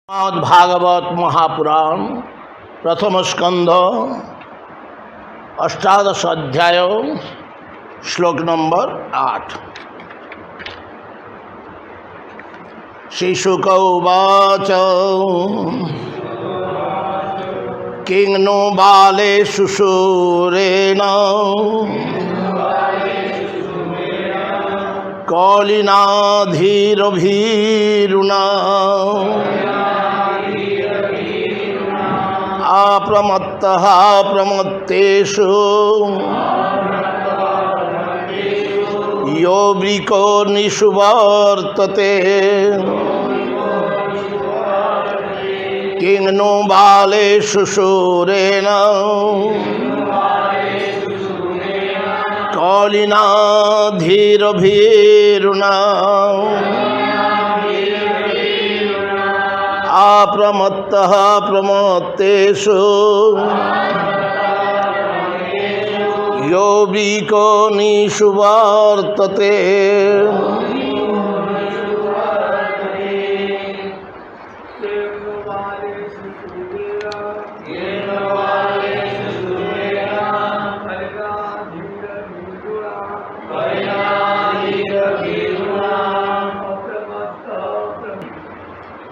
भागवत महापुराण प्रथम स्कंध अष्टादश अध्याय श्लोक नंबर 8। श्रीशुक उवाच किं नो बालेषु शूरेण कौलिनाधीरभीरुना अप्रमत्तः प्रमत्तेषु यो वृको निषुवर्तते किं नो बालेषु शूरेण कौलिनाधीरभीरुना अप्रमत्तः प्रमत्तेषु यो वृको निषुवर्तते।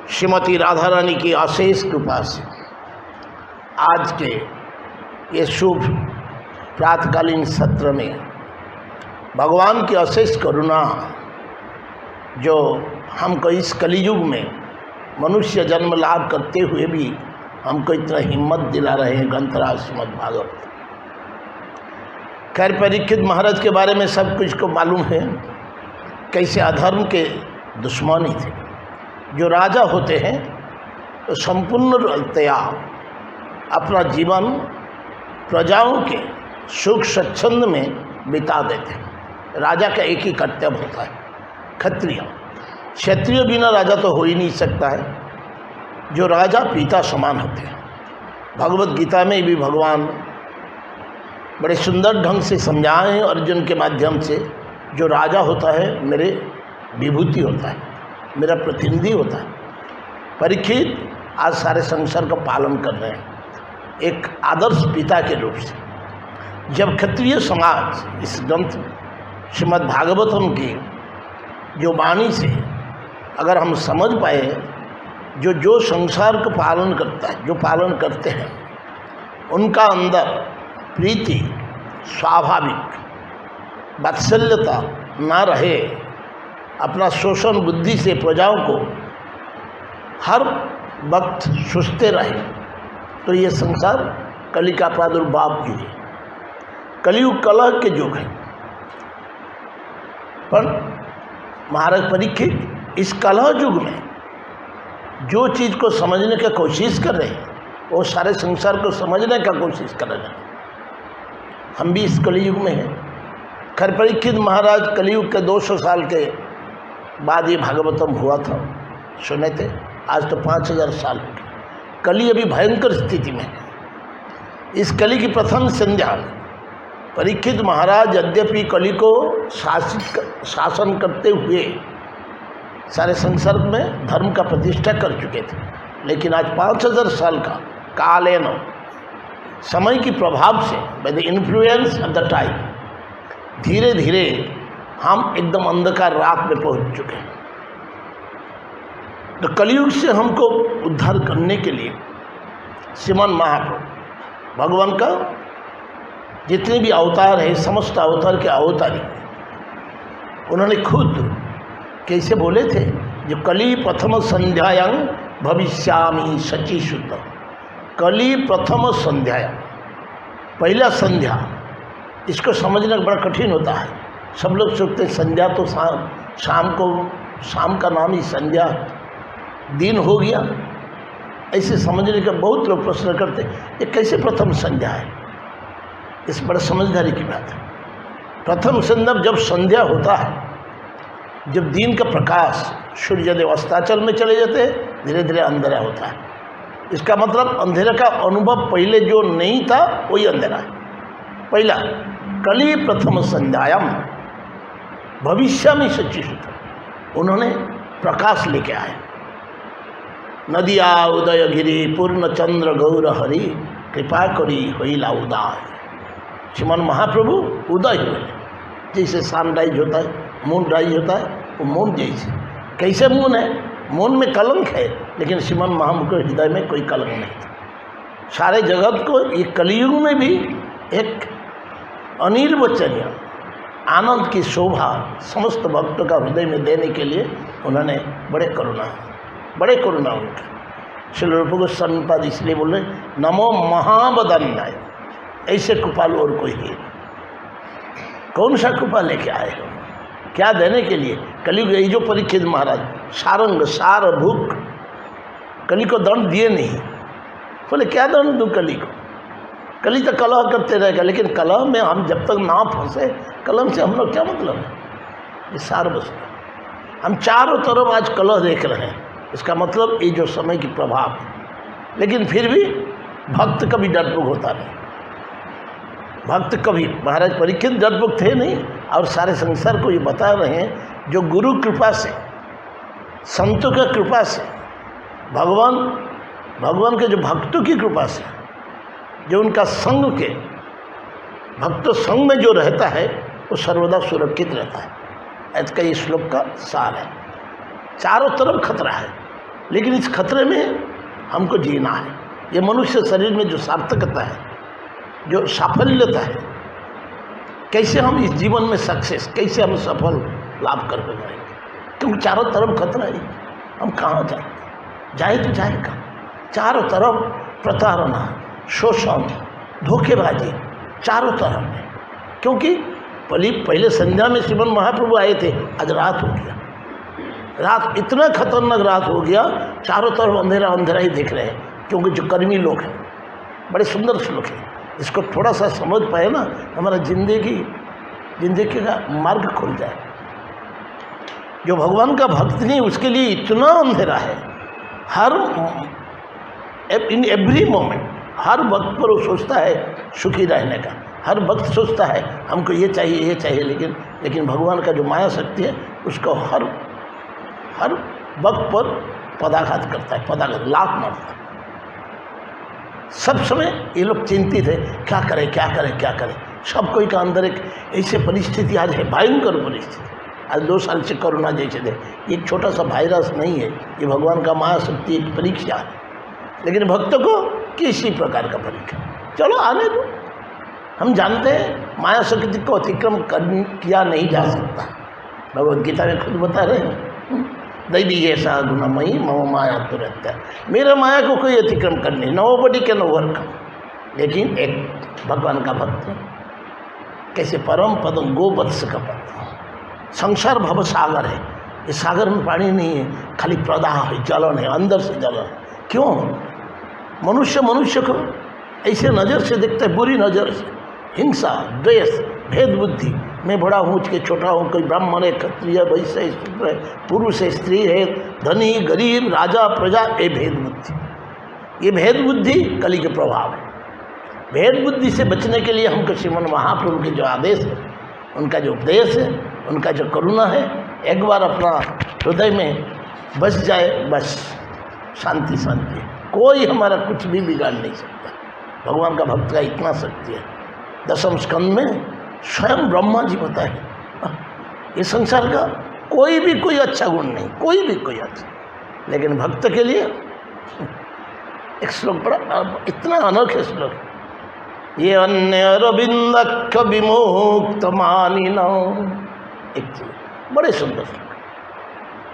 श्रीमती राधा रानी की अशेष कृपा से आज के ये शुभ प्रातकालीन सत्र में भगवान की अशेष करुणा जो हमको इस कलियुग में मनुष्य जन्म लाभ करते हुए भी हमको इतना हिम्मत दिला रहे हैं ग्रंथराज श्रीमद् भागवत। खैर परीक्षित महाराज के बारे में सब कुछ को मालूम है, कैसे अधर्म के दुश्मनी थे। जो राजा होते हैं तो संपूर्णतया अपना जीवन प्रजाओं के सुख स्वच्छंद में बिता देते हैं। राजा का एक ही कर्तव्य होता है, क्षत्रिय। क्षत्रिय बिना राजा तो हो ही नहीं सकता है। जो राजा पिता समान होते हैं। भगवत गीता में भी भगवान बड़े सुंदर ढंग से समझाए हैं अर्जुन के माध्यम से। जो राजा होता है मेरे विभूति होता है, मेरा प्रतिनिधि होता है। परीक्षित आज सारे संसार का पालन कर रहे हैं एक आदर्श पिता के रूप से। जब क्षत्रिय समाज इस ग्रंथ श्रीमद् भागवतम की जो वाणी से अगर हम समझ पाए, जो संसार का पालन करता है, जो पालन करते हैं, उनका अंदर प्रीति स्वाभाविक वात्सल्यता ना रहे, अपना शोषण बुद्धि से प्रजाओं को हर वक्त सुस्ते रहे, तो ये संसार कली का प्रादुर्भाव भी है। कलियुग कलह के युग है। पर महाराज परीक्षित इस कलह युग में जो चीज़ को समझने की कोशिश कर रहे हैं वो सारे संसार को समझने का कोशिश कर रहे हैं। हम भी इस कलियुग में हैं। खैर परीक्षित महाराज कलियुग के 200 साल के बाद ये भागवतम हुआ था, सुने थे। आज तो 5000 साल हो गए। कली अभी भयंकर स्थिति में है। इस कली की प्रथम संध्या में परीक्षित महाराज यद्यपि कली को शासन करते हुए सारे संसार में धर्म का प्रतिष्ठा कर चुके थे, लेकिन आज 5000 साल का कालेन समय की प्रभाव से by the influence of the time धीरे धीरे हम एकदम अंधकार रात में पहुंच चुके हैं। तो कलयुग से हमको उद्धार करने के लिए श्रीमन महाप्रभु भगवान का जितने भी अवतार है, समस्त अवतार के अवतारी, उन्होंने खुद कैसे बोले थे, जो कली प्रथम संध्यायां भविष्यामि शचीसुत। कली प्रथम संध्यायां, पहला संध्या, इसको समझना बड़ा कठिन होता है। सब लोग सोचते हैं संध्या तो शाम को, शाम का नाम ही संध्या, दिन हो गया, ऐसे समझने का बहुत लोग प्रश्न करते हैं ये कैसे प्रथम संध्या है। इस बड़ा समझदारी की बात है। प्रथम संध्या जब संध्या होता है, जब दिन का प्रकाश सूर्यदेव अस्ताचल में चले जाते हैं, धीरे धीरे अंधेरा होता है। इसका मतलब अंधेरा का अनुभव पहले जो नहीं था वही अंधेरा है। पहला कली प्रथम संध्यायाम भविष्य में शचीसुत, उन्होंने प्रकाश लेके आए। नदिया उदयगिरी पूर्ण चंद्र गौर हरि कृपा करी होइला उदय। श्रीमान महाप्रभु उदय हुए, जैसे सनराइज होता है, मून राइज होता है, वो मून जैसे। कैसे मून है? मून में कलंक है, लेकिन श्रीमान महाप्रभु के हृदय में कोई कलंक नहीं था। सारे जगत को ये कलयुग में भी एक अनिर्वचनीय आनंद की शोभा समस्त भक्तों का हृदय में देने के लिए उन्होंने बड़े करुणा उनका। श्री रूप गोस्वामी पाद इसलिए बोले नमो महाबदन्नाय, ऐसे कृपालु और कोई है। कौन सा कृपा लेके आए हो, क्या देने के लिए? कलयुग यही जो परीक्षित महाराज सारंग सार भूख, कली को दंड दिए नहीं। बोले क्या दंड दूँ कली को? कली तो कलह करते रहेगा, लेकिन कलह में हम जब तक ना फंसे, कलम से हम लोग क्या मतलब है? ये सार वस्तु हम चारों तरफ आज कलह देख रहे हैं, इसका मतलब ये जो समय की प्रभाव है। लेकिन फिर भी भक्त कभी डरपोक होता नहीं। भक्त कभी, महाराज परीक्षित डरपोक थे नहीं, और सारे संसार को ये बता रहे हैं जो गुरु कृपा से, संतों की कृपा से, भगवान के जो भक्तों की कृपा से, जो उनका संग के भक्त संग में जो रहता है वो सर्वदा सुरक्षित रहता है। ऐसा का ये श्लोक का सार है। चारों तरफ खतरा है, लेकिन इस खतरे में हमको जीना है। ये मनुष्य शरीर में जो सार्थकता है, जो साफल्यता है, कैसे हम इस जीवन में सक्सेस, कैसे हम सफल लाभ कर पाएंगे, क्योंकि चारों तरफ खतरा है। हम कहाँ जाए तो जाए कहाँ? चारों तरफ प्रताड़ना, शोषण, धोखेबाजी चारों तरफ है। क्योंकि पहले संध्या में श्रीमन महाप्रभु आए थे, आज रात हो गया। रात इतना खतरनाक रात हो गया, चारों तरफ अंधेरा अंधेरा ही देख रहे हैं। क्योंकि जो कर्मी लोग हैं, बड़े सुंदर श्लोक है, इसको थोड़ा सा समझ पाए ना, हमारा जिंदगी का मार्ग खुल जाए। जो भगवान का भक्त नहीं, उसके लिए इतना अंधेरा है। इन एवरी मोमेंट हर वक्त पर वो सोचता है सुखी रहने का। हर वक्त सोचता है हमको ये चाहिए, लेकिन भगवान का जो माया शक्ति है उसको हर वक्त पर पदाघात करता है, लात मारता है। सब समय ये लोग चिंतित है, क्या करें। सब कोई का अंदर एक ऐसी परिस्थिति आज है, भयंकर परिस्थिति। आज 2 साल से कोरोना जैसे थे, एक छोटा सा वायरस नहीं है, ये भगवान का माया शक्ति एक परीक्षा है। लेकिन भक्तों को किसी प्रकार का परीक्षा, चलो आने दो। हम जानते हैं माया शक्ति को अतिक्रम किया नहीं जा सकता। भगवद गीता में खुद बता रहे हैं, दैवी ऐसा गुणमयी मम माया तुरंत, मेरा माया को कोई अतिक्रम कर नहीं, नोबडी कैन ओवरकम। लेकिन एक भगवान का भक्त कैसे परम पदम गोवत्स का पद, संसार भव सागर है, ये सागर में पानी नहीं है, खाली प्रदाह है, जलन है, अंदर से जलन। क्यों? मनुष्य को ऐसे नज़र से देखता है, बुरी नज़र से, हिंसा, द्वेष, भेद बुद्धि, मैं बड़ा हूँ के छोटा हूँ, कोई ब्राह्मण है, क्षत्रिय, वैश्य है, शूद्र है, पुरुष है, स्त्री है, धनी गरीब, राजा प्रजा, ये भेद बुद्धि कली के प्रभाव है। भेद बुद्धि से बचने के लिए हमको श्रीमन महाप्रभु के जो आदेश है, उनका जो उपदेश है, उनका जो करुणा है, एक बार अपना हृदय में बस जाए, बस शांति। कोई हमारा कुछ भी बिगाड़ नहीं सकता। भगवान का भक्त का इतना शक्ति है। 10वें स्कंद में स्वयं ब्रह्मा जी बताए, ये संसार का कोई अच्छा गुण नहीं, कोई अच्छा, लेकिन भक्त के लिए एक श्लोक बड़ा इतना अनोखा श्लोक, ये अन्य अरविंद विमुक्त मानिनो, एक चीज बड़े सुंदर श्लोक।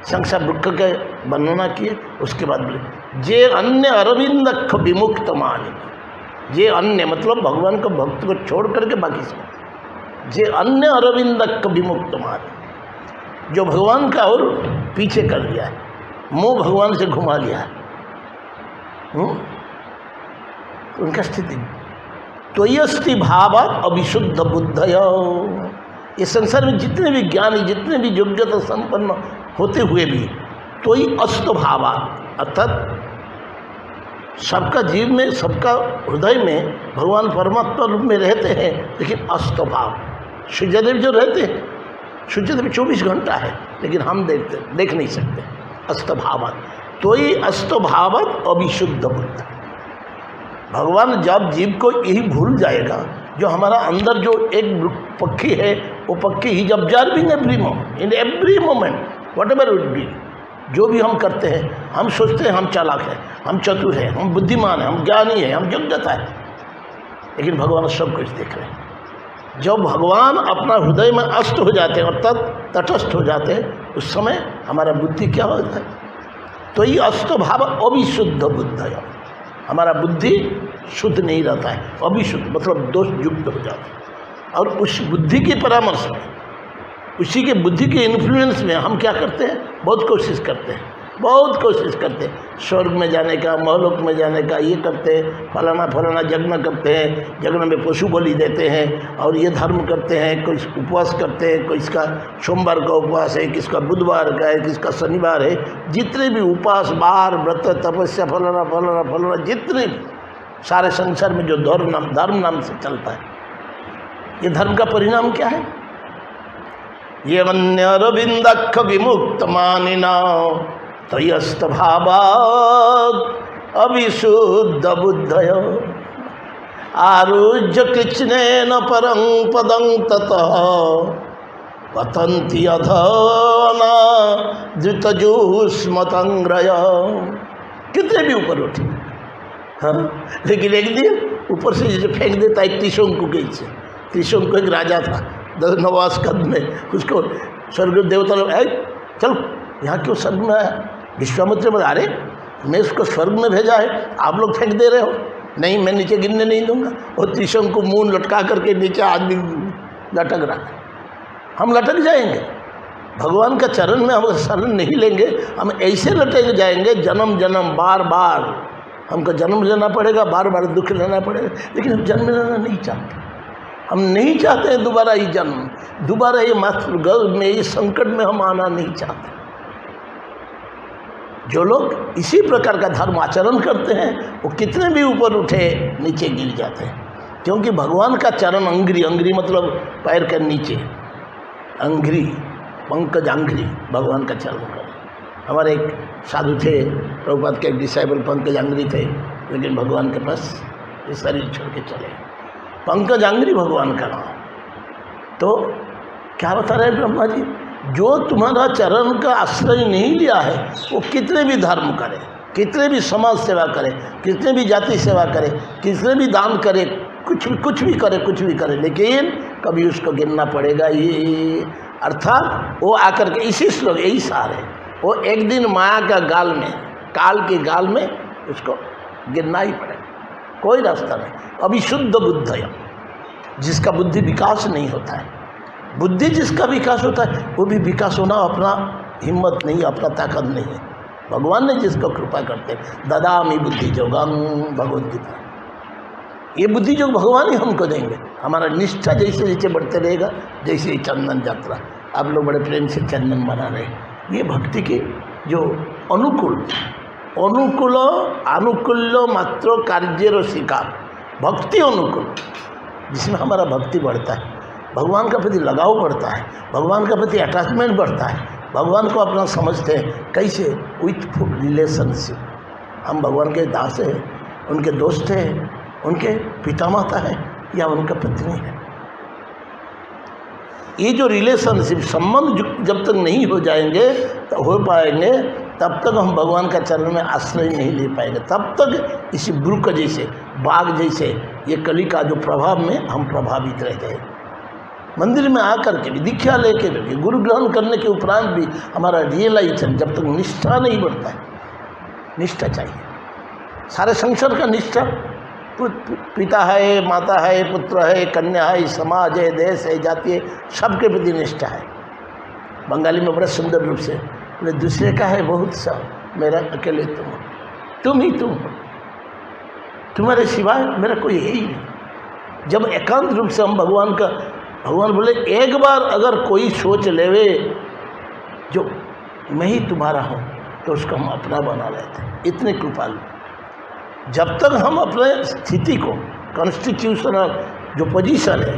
संसार दुख के वर्णना किए, उसके बाद बोले जे अन्य अरविंद विमुक्त मानिनो। जे अन्य मतलब भगवान को भक्त को छोड़ करके बाकी सब, जे अन्य अरविंद विमुक्त मानिनो, जो भगवान का और पीछे कर दिया है, मुंह भगवान से घुमा लिया है, उनका स्थिति त्वयस्ति भावात् अविशुद्ध बुद्धयो। ये संसार में जितने भी ज्ञानी, जितने भी योग्यता संपन्न होते हुए भी त्वयि अस्त भावात्, अर्थात सबका जीव में, सबका हृदय में भगवान परमात्मा रूप में रहते हैं, लेकिन अस्त भाव। सूर्यदेव जो रहते हैं, सूर्यदेव 24 घंटा है, लेकिन हम देख नहीं सकते। अस्त भावात् तो ही अस्तभावत अविशुद्ध बुद्ध। भगवान जब जीव को यही भूल जाएगा, जो हमारा अंदर जो एक पक्षी है, वो पक्षी ही जब observing every moment what ever would be, जो भी हम करते हैं, हम सोचते हैं हम चालाक हैं, हम चतुर हैं, हम बुद्धिमान हैं, हम ज्ञानी हैं, हम योग्यता है, लेकिन भगवान सब कुछ देख रहे हैं। जब भगवान अपना हृदय में अस्त हो जाते हैं और तटस्थ हो जाते हैं, उस समय हमारा बुद्धि क्या होता है? तो ये अस्त भाव अविशुद्ध बुद्ध है। हमारा बुद्धि शुद्ध नहीं रहता है, अविशुद्ध मतलब दोष युक्त हो जाता है। और उस बुद्धि के परामर्श में, उसी के बुद्धि के इन्फ्लुएंस में हम क्या करते हैं? बहुत कोशिश करते हैं, बहुत कोशिश करते हैं स्वर्ग में जाने का, महलोक में जाने का, ये करते हैं, फलाना यज्ञ करते हैं, यज्ञ में पशु बलि देते हैं, और ये धर्म करते हैं, कोई उपवास करते हैं, कोई इसका सोमवार का उपवास है, किसका बुधवार का है, किसका शनिवार है, जितने भी उपवास, बार, व्रत, तपस्या, फलाना जितने सारे संसार में जो धर्म नाम से चलता है, ये धर्म का परिणाम क्या है? ये अरविंदक्ष विमुक्त मानिना त्रयस्त भावात् अविशुद्ध बुद्धयो आरुह्य कृष्णेन परं पदं ततः पतन्ति अधना धृतजुष्मतंग्रय। कितने भी ऊपर उठे, हाँ, लेकिन एक दिन ऊपर से जैसे फेंक देता है त्रिशंकु के से। त्रिशंकु एक राजा था 9वां स्कंद में, उसको स्वर्ग देवता लोग चलो यहाँ क्यों स्वर्ग में आया? विश्वामित्र बोला अरे मैं उसको स्वर्ग में भेजा है, आप लोग फेंक दे रहे हो। नहीं, मैं नीचे गिरने नहीं दूंगा। और त्रिशंकु मुंह लटका करके नीचे आदमी लटक रहा, हम लटक जाएंगे। भगवान का चरण में हम शरण नहीं लेंगे, हम ऐसे लटक जाएंगे, जन्म जन्म बार बार हमको जन्म लेना पड़ेगा, बार बार दुख लेना पड़ेगा। लेकिन हम जन्म लेना नहीं चाहते, हम नहीं चाहते हैं दोबारा ये जन्म, दोबारा ये मातृ गर्भ में, ये संकट में हम आना नहीं चाहते। जो लोग इसी प्रकार का धर्म आचरण करते हैं, वो कितने भी ऊपर उठे नीचे गिर जाते हैं, क्योंकि भगवान का चरण अंग्री मतलब पैर के नीचे, अंग्री पंकज अंग्री भगवान का चरण कर। हमारे एक साधु थे, प्रभुपाद के एक डिसाइबल पंकज अंग्री थे, लेकिन भगवान के पास ये शरीर छोड़ के चले। पंकज अंग्री भगवान का नाम। तो क्या बता रहे ब्रह्मा जी? जो तुम्हारा चरण का आश्रय नहीं लिया है, वो कितने भी धर्म करे, कितने भी समाज सेवा करे, कितने भी जाति सेवा करे, कितने भी दान करे, कुछ भी करे, लेकिन कभी उसको गिरना पड़ेगा। ये अर्थात वो आकर के इसी श्लोक यही सार है, वो एक दिन माया का गाल में, काल के गाल में उसको गिरना ही पड़ेगा, कोई रास्ता नहीं। अविशुद्ध बुद्ध है, जिसका बुद्धि विकास नहीं होता है। बुद्धि जिसका विकास होता है, वो भी विकास होना अपना हिम्मत नहीं, अपना ताकत नहीं है। भगवान ने जिसको कृपा करते हैं, ददामि बुद्धि योगं भगवद्गीता, ये बुद्धि योग भगवान ही हमको देंगे। हमारा निष्ठा जैसे जैसे बढ़ते रहेगा, जैसे ही चंदन यात्रा, आप लोग बड़े प्रेम से चंदन बना रहे, ये भक्ति के जो अनुकूल मात्र कार्य शिकार भक्ति अनुकूल, जिसमें हमारा भक्ति बढ़ता है, भगवान का प्रति लगाव बढ़ता है, भगवान का प्रति अटैचमेंट बढ़ता है, भगवान को अपना समझते हैं। कैसे? With full relationship. हम भगवान के दास हैं, उनके दोस्त हैं, उनके पिता माता हैं या उनका पत्नी है। ये जो रिलेशनशिप संबंध जब तक नहीं हो जाएंगे, तो हो पाएंगे, तब तक हम भगवान का चरण में आश्रय नहीं ले पाएंगे। तब तक इसी वृक्ष जैसे, बाघ जैसे, ये कली का जो प्रभाव में हम प्रभावित रह जाएंगे। मंदिर में आकर के भी, दीक्षा लेके भी, गुरु ग्रहण करने के उपरांत भी हमारा रियलाइजेशन जब तक निष्ठा नहीं बढ़ता है, निष्ठा चाहिए। सारे संसार का निष्ठा, पिता है, माता है, पुत्र है, कन्या है, समाज है, देश है, जाति है, सबके प्रति निष्ठा है। बंगाली में बड़े सुंदर रूप से बोले, दूसरे का है बहुत सा, मेरा अकेले तुम ही तुम, तुम्हारे सिवाय मेरा कोई है ही नहीं। जब एकांत रूप से हम भगवान बोले, एक बार अगर कोई सोच लेवे जो मैं ही तुम्हारा हूँ, तो उसको हम अपना बना लेते हैं। इतने कृपालु। जब तक हम अपने स्थिति को, कॉन्स्टिट्यूशनल जो पोजीशन है,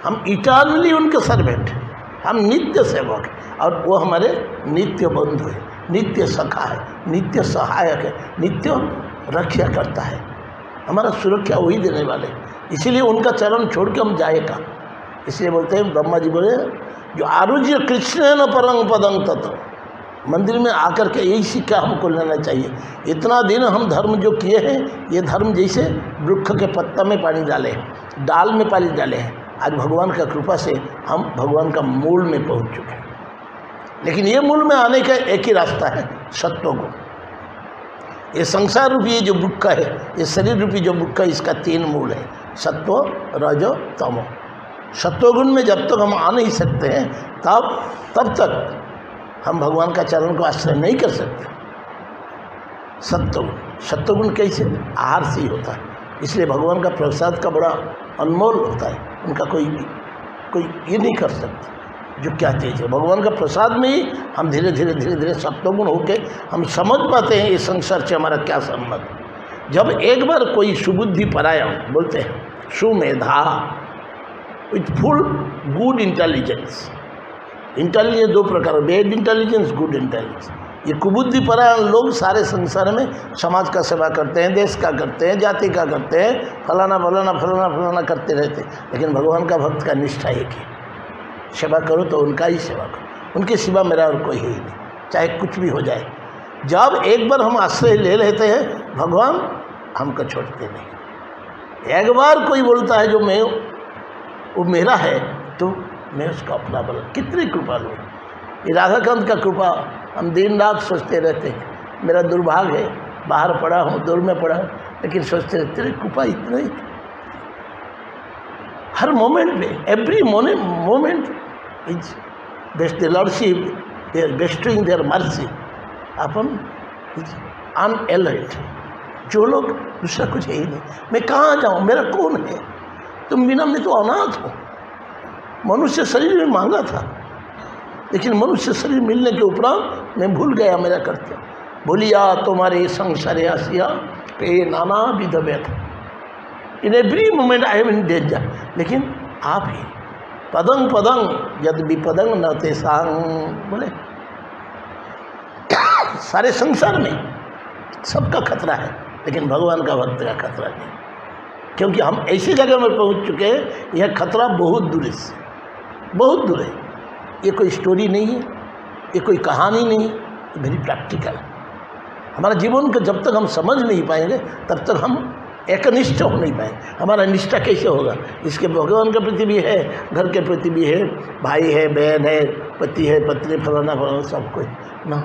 हम इटर्नली उनके सर्वेंट हैं, हम नित्य सेवक हैं, और वो हमारे नित्य बंधु हैं, नित्य सखा है, नित्य सहायक है, नित्य रक्षा करता है, हमारा सुरक्षा वही देने वाले। इसीलिए उनका चरण छोड़ के हम जाए का। इसलिए बोलते हैं, ब्रह्मा जी बोले, जो आरुज्य कृष्ण न परंग पदंग तत्व, मंदिर में आकर के यही शिक्षा हमको लेना चाहिए। इतना दिन हम धर्म जो किए हैं, ये धर्म जैसे वृक्ष के पत्ता में पानी डाले हैं, डाल में पानी डाले हैं। आज भगवान का कृपा से हम भगवान का मूल में पहुंच चुके हैं। लेकिन ये मूल में आने का एक ही रास्ता है, सत्वगुण। ये संसार रूपी जो वृक्ष है, ये शरीर रूपी जो वृक्ष है, इसका 3 मूल है, सत्व, रजो, तमो। सत्वगुण में जब तक हम आ नहीं सकते हैं, तब तक हम भगवान का चरण को आश्रय नहीं कर सकते। सत्वगुण कैसे? आहार से ही होता है। इसलिए भगवान का प्रसाद का बड़ा अनमोल होता है, उनका कोई ये नहीं कर सकता जो क्या चीज़ है। भगवान का प्रसाद में ही हम धीरे धीरे सत्वगुण होके हम समझ पाते हैं ये संसार से हमारा क्या संबंध। जब एक बार कोई सुबुद्धि परायण, बोलते हैं Sumedha, with full good intelligence 2 प्रकार, बैड इंटेलिजेंस, गुड इंटेलिजेंस। ये कुबुद्धि परायण लोग सारे संसार में समाज का सेवा करते हैं, देश का करते हैं, जाति का करते हैं, फलाना करते रहते हैं। लेकिन भगवान का भक्त का निष्ठा एक है, सेवा करो तो उनका ही सेवा करो, उनके सिवा मेरा और कोई है ही नहीं, चाहे कुछ भी हो जाए। जब एक बार हम आश्रय ले लेते हैं, भगवान हमको छोड़ते नहीं। एक बार कोई बोलता है जो वो मेरा है, तो मैं उसका अपना बना। कितनी कृपा लो, ये राधाकांत का कृपा हम दिन रात सोचते रहते हैं। मेरा दुर्भाग्य है, बाहर पड़ा हूँ, दूर में पड़ा हूँ, लेकिन सोचते रहते, तेरी कृपा इतना ही। हर मोमेंट में, every moment is best the lordship, they are besting their mercy upon is unalert. जो लोग, दूसरा कुछ है ही नहीं, मैं कहाँ जाऊँ, मेरा कौन है, तुम बिना मैं तो अनाथ हूँ। मनुष्य शरीर में मांगा था, लेकिन मनुष्य शरीर मिलने के उपरांत मैं भूल गया मेरा कर्तव्य। भूलिया तुम्हारे संसारे आसिया पे नाना विध व्यथा, in every moment I am in danger. लेकिन आप ही पदंग यद विपदंग न ते सांग, बोले सारे संसार में सबका खतरा है, लेकिन भगवान का भक्त का खतरा नहीं, क्योंकि हम ऐसी जगह में पहुंच चुके हैं, यह खतरा बहुत दूर है, बहुत दूर है। ये कोई स्टोरी नहीं है, ये कोई कहानी नहीं, ये वेरी प्रैक्टिकल है। हमारा जीवन को जब तक हम समझ नहीं पाएंगे, तब तक हम एकनिष्ठ हो नहीं पाएंगे। हमारा निष्ठा कैसे होगा? इसके भगवान के प्रति भी है, घर के प्रति भी है, भाई है, बहन है, पति है, पत्नी, फलाना सब कुछ ना,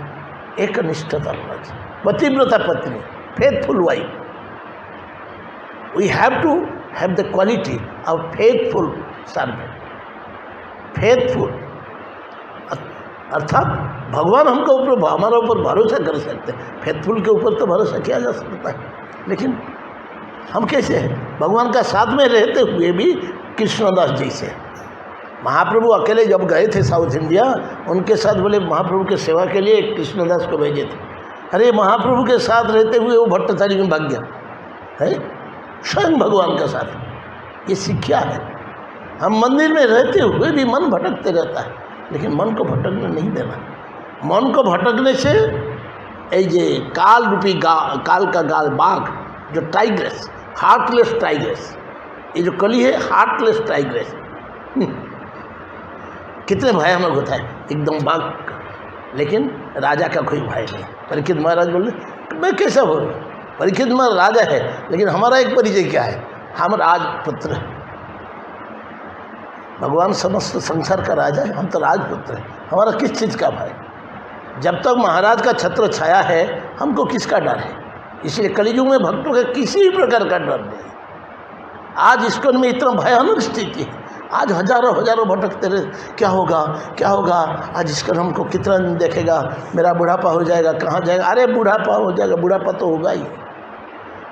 एकनिष्ठता होना चाहिए। पतिव्रता पत्नी, faithful wife, we have to have the quality of faithful servant. Faithful अर्थात भगवान हमको ऊपर, हमारा ऊपर भरोसा कर सकते हैं। फेथफुल के ऊपर तो भरोसा किया जा सकता है, लेकिन हम कैसे हैं? भगवान का साथ में रहते हुए भी कृष्णदास जैसे महाप्रभु अकेले जब गए थे साउथ इंडिया, उनके साथ बोले महाप्रभु के सेवा के लिए कृष्णदास को भेजे थे। अरे महाप्रभु के साथ रहते हुए वो भट्टचारी में भाग गया है, स्वयं भगवान का साथ। ये शिक्षा है। हम मंदिर में रहते हुए भी मन भटकते रहता है, लेकिन मन को भटकने नहीं देना। मन को भटकने से ये काल रूपी काल का गाल बाघ, जो टाइग्रेस, हार्टलेस टाइग्रेस, ये जो कली है हार्टलेस टाइग्रेस, कितने भयानक होता है, एकदम बाघ। लेकिन राजा का कोई भय नहीं। परीक्षित महाराज बोले मैं कैसा बोल, परीक्षित महाराज राजा है, लेकिन हमारा एक परिचय क्या है, हम राजपुत्र हैं। भगवान समस्त संसार का राजा है, हम तो राजपुत्र हैं। हमारा किस चीज़ का भय? जब तक महाराज का छत्र छाया है, हमको किसका डर है? इसलिए कलियुग में भक्तों के किसी प्रकार का डर नहीं। आज इस्कॉन में इतना भयानक स्थिति है, आज हजारों भटकते रहे, क्या होगा क्या होगा, आज इस्कॉन हमको कितना दिन देखेगा, मेरा बुढ़ापा हो जाएगा, कहाँ जाएगा। अरे बुढ़ापा हो जाएगा, बुढ़ापा तो होगा ही।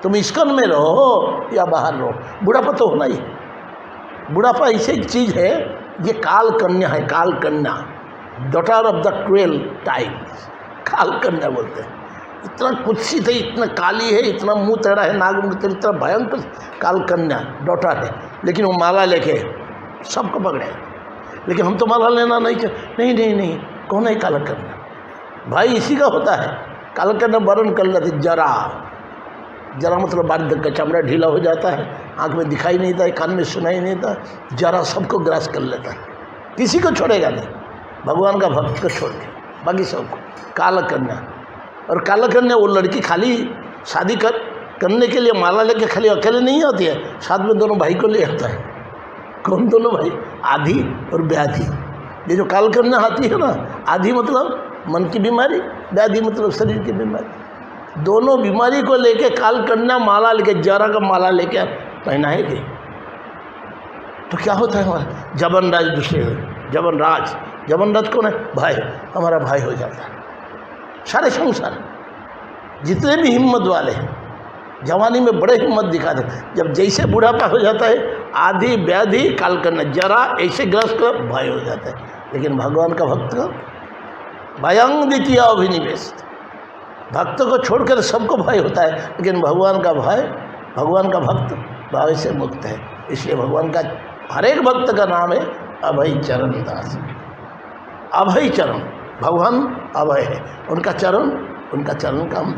तुम इस्कॉन में रहो या बाहर रहो, बुढ़ापा तो होना ही। बुढ़ापा ऐसी एक चीज़ है, ये काल कन्या है, काल कन्या, daughter of the cruel times, काल कन्या बोलते हैं। इतना कुत्सित है, इतना काली है, इतना मुंह टेढ़ा है, नाग मुंह, इतना भयंकर काल कन्या डॉटर है। लेकिन वो माला लेके सबको पकड़े, लेकिन हम तो माला लेना नहीं चाहते। नहीं, कौन है काला कन्या? भाई इसी का होता है। कालकर्ण वर्ण कर लेते, जरा जरा मतलब बारीक का चमड़ा ढीला हो जाता है, आँख में दिखाई नहीं देता, कान में सुनाई नहीं देता, जरा सबको ग्रास कर लेता है, किसी को छोड़ेगा नहीं, भगवान का भक्त को छोड़ के बाकी सबको। कालकन्या, और कालकन्या वो लड़की खाली शादी करने के लिए माला लेके खाली अकेले नहीं आती है, साथ में दोनों भाई को ले आता है। कौन दोनों भाई? आधी और व्याधि। ये जो कालकन्या आती है ना, आधी मतलब मन की बीमारी, व्याधि मतलब शरीर की बीमारी, दोनों बीमारी को लेके कालकन्या माला लेके, जरा का माला लेके पहनाएगी तो क्या होता है हमारा? जबनराज दूसरे, जबनराज कौन है? भाई, हमारा भाई हो जाता है। सारे संसार जितने भी हिम्मत वाले हैं जवानी में बड़े हिम्मत दिखाते, जब जैसे बुढ़ापा हो जाता है, आधी व्याधि कालकन्या जरा ऐसे ग्रस्त कर भय हो जाता है। लेकिन भगवान का भक्त का भयंग द्वितीय अभिनिवेश, भक्त को छोड़कर सबको भय होता है, लेकिन भगवान का भय, भगवान का भक्त भय से मुक्त है। इसलिए भगवान का हर एक भक्त का नाम है अभय चरण दास। अभय चरण, भगवान अभय है, उनका चरण का हम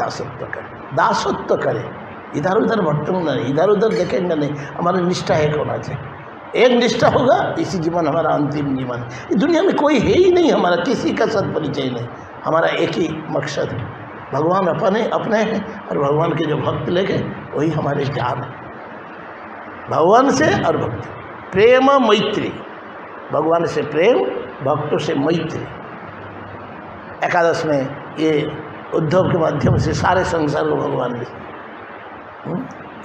दासत्व करें, इधर उधर भटकना नहीं, इधर उधर देखेंगे नहीं, हमारा निष्ठा एक होना चाहिए। एक निष्ठा होगा, इसी जीवन हमारा अंतिम जीवन है। इस दुनिया में कोई है ही नहीं हमारा, किसी का सत्परिचय नहीं, हमारा एक ही मकसद है, भगवान अपने हैं, और भगवान के जो भक्त लेके वही हमारे जान है। भगवान से और भक्ति, प्रेम मैत्री, भगवान से प्रेम, भक्तों से मैत्री। एकादश में ये उद्धव के माध्यम से सारे संसार को भगवान ने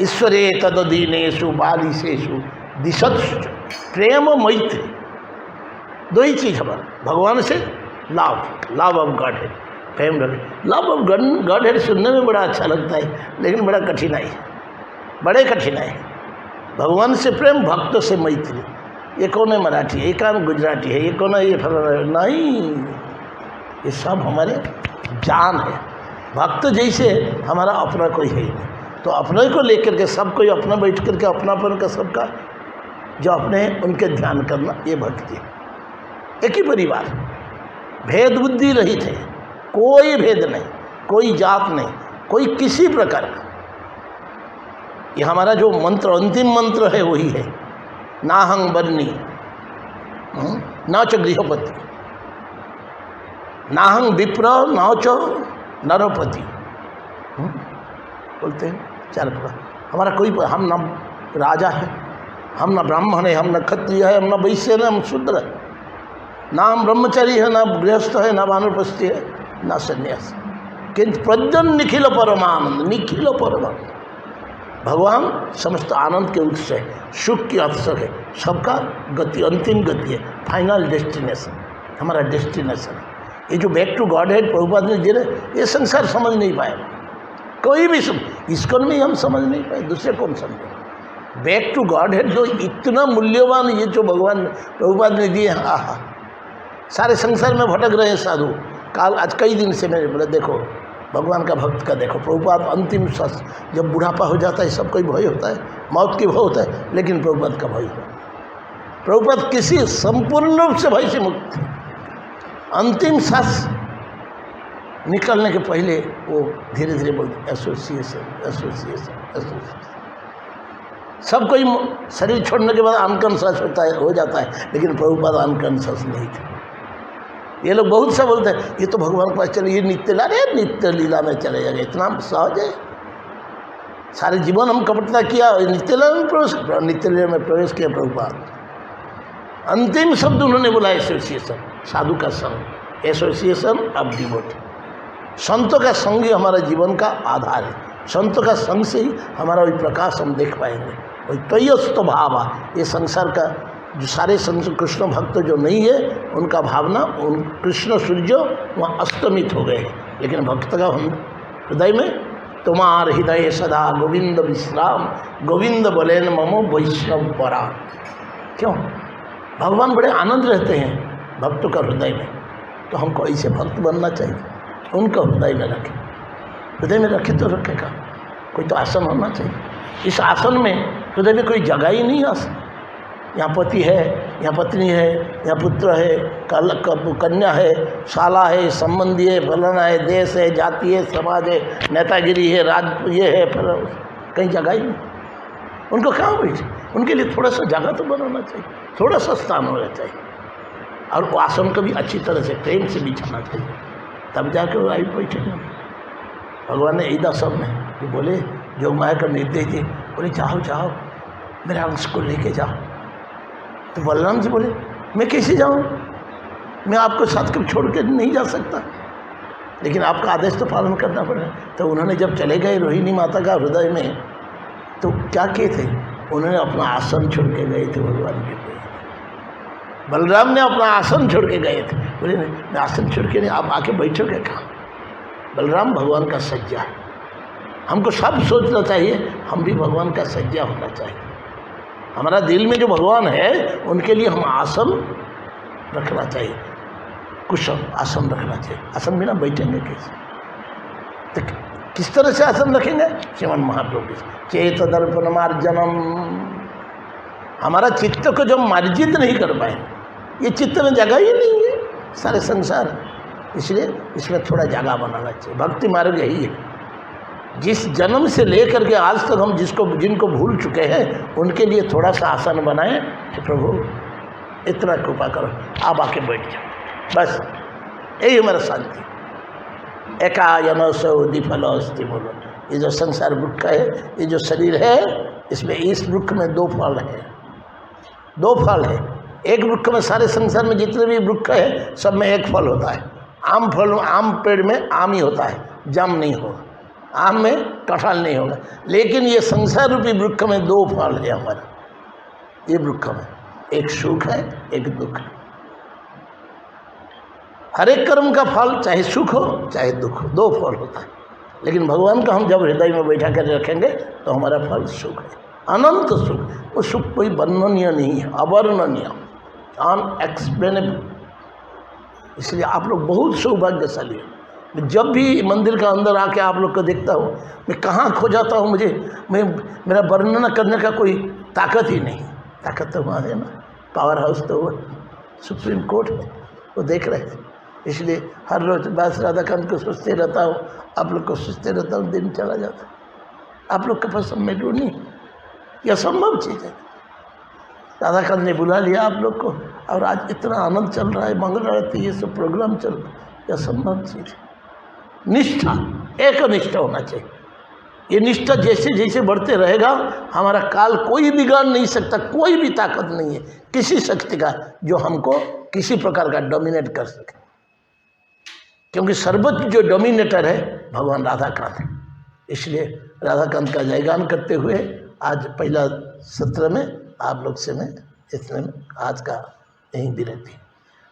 ईश्वरे तददीनेषु बालिशेषु दिशत्सु प्रेम मैत्री, दो ही चीज़ हमारा भगवान से लव ऑफ गॉड है, प्रेम लव ऑफ गॉड है। सुनने में बड़ा अच्छा लगता है, लेकिन बड़ा कठिनाई है, बड़े कठिनाई है। भगवान से प्रेम, भक्तों से मैत्री, ये कौन है मराठी है, ये कौन गुजराती है, ये कौन है, ये नहीं, ये सब हमारे जान है। भक्त जैसे हमारा अपना कोई है ही नहीं, तो अपने को लेकर के सब कोई अपना बैठ करके अपनापन का सबका जो अपने उनके ध्यान करना, ये भक्ति है। एक ही परिवार, भेद बुद्धि रहित है, कोई भेद नहीं, कोई जात नहीं, कोई किसी प्रकार का। ये हमारा जो मंत्र, अंतिम मंत्र है वही है, नाहं बन्नी न च गृहपति, नाहं विप्र न च नरोपति, बोलते हैं चार प्रकार। हमारा कोई, हम न राजा है, हम न ब्राह्मण है, हम न क्षत्रिय है, हम न वैश्य है, हम शूद्र है, ना हम ब्रह्मचारी है, ना गृहस्थ है, ना वानप्रस्थी है, ना सन्यास, किंतु प्रज्ञन निखिल परमानंद, निखिल परमानंद। भगवान समस्त आनंद के उत्स है, सुख की अवसर है, सबका गति, अंतिम गति है, फाइनल डेस्टिनेशन, हमारा डेस्टिनेशन है। ये जो back to Godhead Prabhupada ने दिए, ये संसार समझ नहीं पाएगा कोई भी, इसको में हम समझ नहीं पाए, दूसरे कौन समझे। बैक टू गॉड हेड जो इतना मूल्यवान, ये जो भगवान प्रभुपाद ने दिए, आहा, सारे संसार में भटक रहे हैं साधु। काल आज कई दिन से मैंने बोला, देखो भगवान का भक्त का देखो, प्रभुपाद अंतिम श्वास, जब बुढ़ापा हो जाता है सब कोई भय होता है, मौत की भय होता है, लेकिन प्रभुपाद का भय है। प्रभुपाद किसी संपूर्ण रूप से भय से मुक्त, अंतिम सांस निकलने के पहले वो धीरे धीरे बोलते एसोसिएशन एसोसिएशन एसोसिएशन। सब कोई शरीर छोड़ने के बाद अनकॉन्शियस हो जाता है, लेकिन प्रभुपाद अनकॉन्शियस नहीं थे। ये लोग बहुत सा बोलते हैं, ये तो भगवान के पास चले, ये नित्य लीला में चले जाएंगे, इतना सहज है। सारे जीवन हम कपटता किया, नित्य लीला में प्रवेश किया प्रभुपाद। अंतिम शब्द उन्होंने बोला एसोसिएशन, साधु का संग, एसोसिएशन ऑफ डिवोटी। संतों का संग ही हमारा जीवन का आधार है, संतों का संग से ही हमारा वही प्रकाश हम देख पाएंगे, वही तयस्त भाव। ये संसार का जो सारे कृष्ण भक्त जो नहीं है, उनका भावना, उन कृष्ण सूर्य वहाँ अस्तमित हो गए हैं, लेकिन भक्त का हम हृदय में, तुम्हार हृदय सदा गोविंद विश्राम, गोविंद बोलेन ममो वैष्णव परा। क्यों? भगवान बड़े आनंद रहते हैं भक्तों का हृदय में, तो हमको ऐसे भक्त बनना चाहिए, उनका हृदय में रखें, हृदय में रखे तो रखेगा, कोई तो आसन होना चाहिए। इस आसन में हृदय में कोई जगह ही नहीं, आसन यहाँ पति है, यहाँ पत्नी है, यहाँ पुत्र है, कन्या है, साला है, संबंधी है, फलाना है, देश है, जाति है, समाज है, नेतागिरी है, राज ये है, कहीं जगह ही नहीं। उनको कहाँ बैठे? उनके लिए थोड़ा सा जगह तो बनाना चाहिए, थोड़ा सा स्थान होना चाहिए, और वो आसन को भी अच्छी तरह से प्रेम से बिछाना चाहिए, तब जाके वो आई बैठेंगे। भगवान ने ईदा सब में कि बोले जो माया का निर्देश दिए, बोले जाओ जाओ मेरे अंश को लेके जाओ। तो बलराम जी बोले मैं कैसे जाऊँ, मैं आपको साथ कभी छोड़ के नहीं जा सकता, लेकिन आपका आदेश तो पालन करना पड़ेगा। तो उन्होंने जब चले गए रोहिणी माता का हृदय में, तो क्या किए थे, उन्होंने अपना आसन छोड़ के गए थे भगवान के लिए। बलराम ने अपना आसन छोड़ के गए थे, बोले मैं आसन छोड़ के नहीं, आप आके बैठोगे कहाँ। बलराम भगवान का सज्जा है, हमको सब सोचना चाहिए, हम भी भगवान का सज्जा होना चाहिए। हमारा दिल में जो भगवान है उनके लिए हम आसन रखना चाहिए, कुशल आसन रखना चाहिए। आसन बिना बैठेंगे कैसे, तो किस तरह से आसन रखेंगे? श्रीमन महाप्रभु चेत दर्पण मार्जनम, हमारा चित्त को जब मार्जित नहीं कर पाए, ये चित्त में जगह ही नहीं है सारे संसार, इसलिए इसमें थोड़ा जगह बनाना चाहिए। भक्ति मार्ग यही है, जिस जन्म से लेकर के आज तक हम जिनको भूल चुके हैं उनके लिए थोड़ा सा आसन बनाएं कि प्रभु इतना कृपा करो, आप आके बैठ जाओ, बस यही हमारा शांति। एकायन सौदीफलोस्ति बोलो, ये जो संसार वृक्ष है, ये जो शरीर है, इसमें इस वृक्ष में दो फल है, दो फल है। एक वृक्ष में सारे संसार में जितने भी वृक्ष है सब में एक फल होता है। आम फल, आम पेड़ में आम ही होता है, जाम नहीं होगा, आम में कटहल नहीं होगा। लेकिन ये संसार रूपी वृक्ष में दो फल है हमारा, ये वृक्ष में एक सुख है एक दुख है। हर एक कर्म का फल चाहे सुख हो चाहे दुख हो, दो फल होता है। लेकिन भगवान का हम जब हृदय में बैठा कर रखेंगे तो हमारा फल सुख है, अनंत सुख। वो सुख कोई वर्णनीय नहीं है, अवर्णनीय, अनएक्सप्लेनेबल। इसलिए आप लोग बहुत सौभाग्यशाली हैं। जब भी मंदिर का अंदर आके आप लोग को देखता हूँ, मैं कहाँ खो जाता हूँ, मेरा वर्णन करने का कोई ताकत ही नहीं। ताकत तो वहाँ है ना, पावर हाउस तो वो सुप्रीम कोर्ट है, वो देख रहे हैं। इसलिए हर रोज बस राधाकांत को सोचते रहता हूँ, आप लोग को सोचते रहता हूँ, दिन चला जाता है। आप लोग के पास में ढूंढ नहीं, यह संभव चीज़ है। राधाकांत ने बुला लिया आप लोग को, और आज इतना आनंद चल रहा है, मंगल आरती ये सब प्रोग्राम चल रहा है, यह संभव चीज़ है। निष्ठा, एक निष्ठा होना चाहिए। ये निष्ठा जैसे जैसे बढ़ते रहेगा, हमारा काल कोई बिगाड़ नहीं सकता, कोई भी ताकत नहीं है किसी शक्ति का जो हमको किसी प्रकार का डोमिनेट कर सके, क्योंकि सर्वोच्च जो डोमिनेटर है भगवान राधाकांत है। इसलिए राधाकांत का जयगान करते हुए आज पहला सत्र में आप लोग से मैं इतने में आज का यहीं विरति।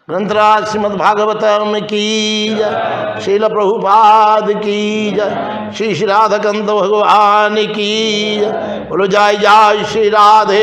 ग्रंथराज श्रीमद् भागवतम की जय, श्रील प्रभुपाद की जय, श्री श्री राधाकांत भगवान की जय। बोलो जय जय श्री राधे।